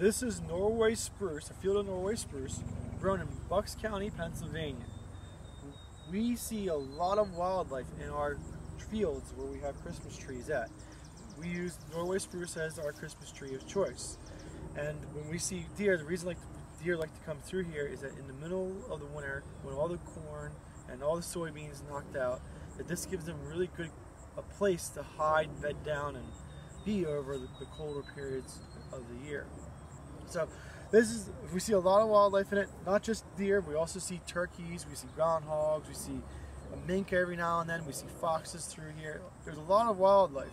This is Norway spruce, a field of Norway spruce, grown in Bucks County, Pennsylvania. We see a lot of wildlife in our fields where we have Christmas trees at. We use Norway spruce as our Christmas tree of choice. And when we see deer, the reason deer like to come through here is that in the middle of the winter, when all the corn and all the soybeans knocked out, that this gives them really good a place to hide, bed down, and be over the colder periods of the year. So we see a lot of wildlife in it, not just deer. We also see turkeys, we see groundhogs, we see a mink every now and then, we see foxes through here. There's a lot of wildlife,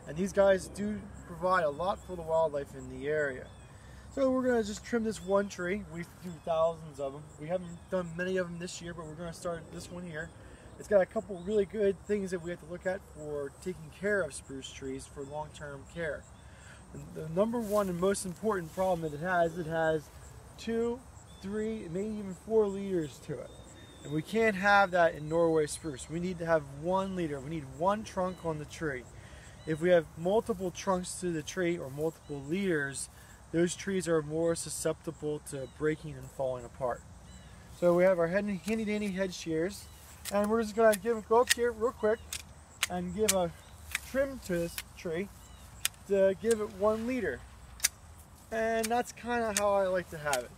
and these guys do provide a lot for the wildlife in the area. So we're going to just trim this one tree. We do thousands of them. We haven't done many of them this year, but we're going to start this one here. It's got a couple really good things that we have to look at for taking care of spruce trees for long-term care. The number one and most important problem that it has 2, 3, maybe even 4 leaders to it. And we can't have that in Norway spruce. We need to have 1 leader. We need 1 trunk on the tree. If we have multiple trunks to the tree or multiple leaders, those trees are more susceptible to breaking and falling apart. So we have our handy dandy head shears, and we're just going to go up here real quick and give a trim to this tree to give it 1 leader. And that's kind of how I like to have it.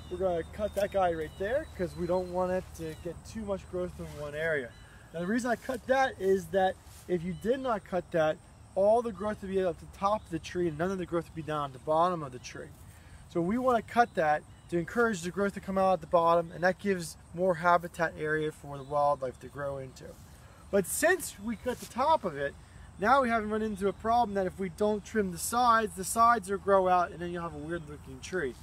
We're going to cut that guy right there because we don't want it to get too much growth in one area. Now the reason I cut that is that if you did not cut that, all the growth would be up the top of the tree and none of the growth would be down at the bottom of the tree. So we want to cut that to encourage the growth to come out at the bottom, and that gives more habitat area for the wildlife to grow into. But since we cut the top of it, now we haven't run into a problem that if we don't trim the sides will grow out and then you'll have a weird looking tree.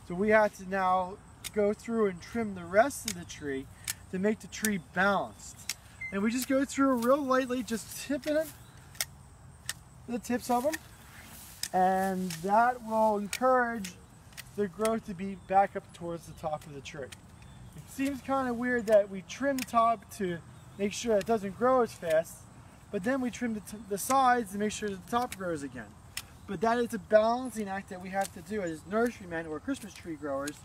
So we have to now go through and trim the rest of the tree to make the tree balanced. And we just go through real lightly, just tipping it, the tips of them, and that will encourage the growth to be back up towards the top of the tree. It seems kind of weird that we trim the top to make sure it doesn't grow as fast, but then we trim the sides to make sure the top grows again. But that is a balancing act that we have to do as nurserymen or Christmas tree growers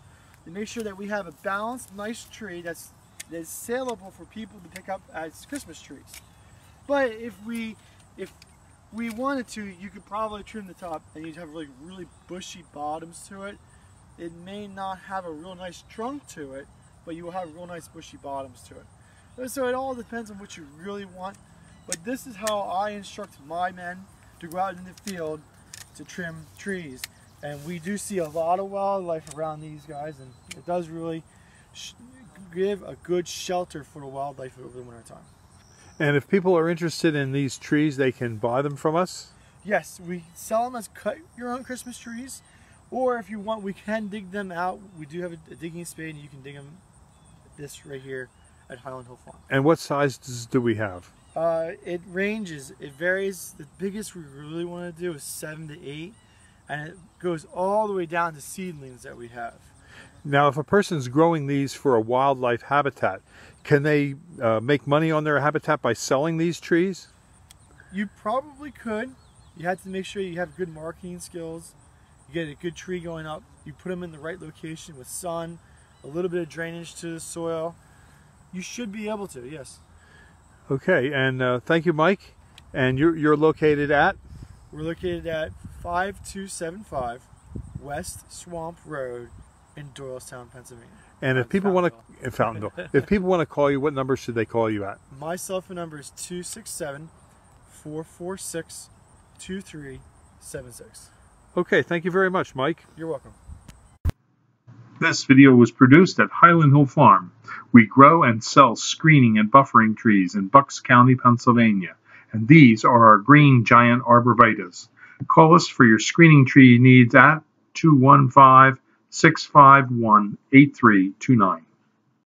to make sure that we have a balanced, nice tree that's saleable for people to pick up as Christmas trees. But if we wanted to, you could probably trim the top and you'd have really bushy bottoms to it. It may not have a real nice trunk to it, but you will have real nice bushy bottoms to it. So it all depends on what you really want. But this is how I instruct my men to go out in the field to trim trees. And we do see a lot of wildlife around these guys, and it does really give a good shelter for the wildlife over the winter time. And if people are interested in these trees, they can buy them from us? Yes, we sell them as cut your own Christmas trees, or if you want, we can dig them out. We do have a digging spade, and you can dig them this right here at Highland Hill Farm. And what sizes do we have? It ranges, it varies. The biggest we really want to do is 7 to 8, and it goes all the way down to seedlings that we have. Now, if a person's growing these for a wildlife habitat, can they make money on their habitat by selling these trees? You probably could. You have to make sure you have good marketing skills. You get a good tree going up. You put them in the right location with sun, a little bit of drainage to the soil. You should be able to, yes. Okay, and thank you, Mike. And you're located at? We're located at 5275 West Swamp Road in Doylestown, Pennsylvania. And if people want to, in Fountainville, if people want to call you, what number should they call you at? My cell phone number is 267-446-2376. Okay, thank you very much, Mike. You're welcome. This video was produced at Highland Hill Farm. We grow and sell screening and buffering trees in Bucks County, Pennsylvania, and these are our green giant arborvitaes. Call us for your screening tree needs at 215-651-8329.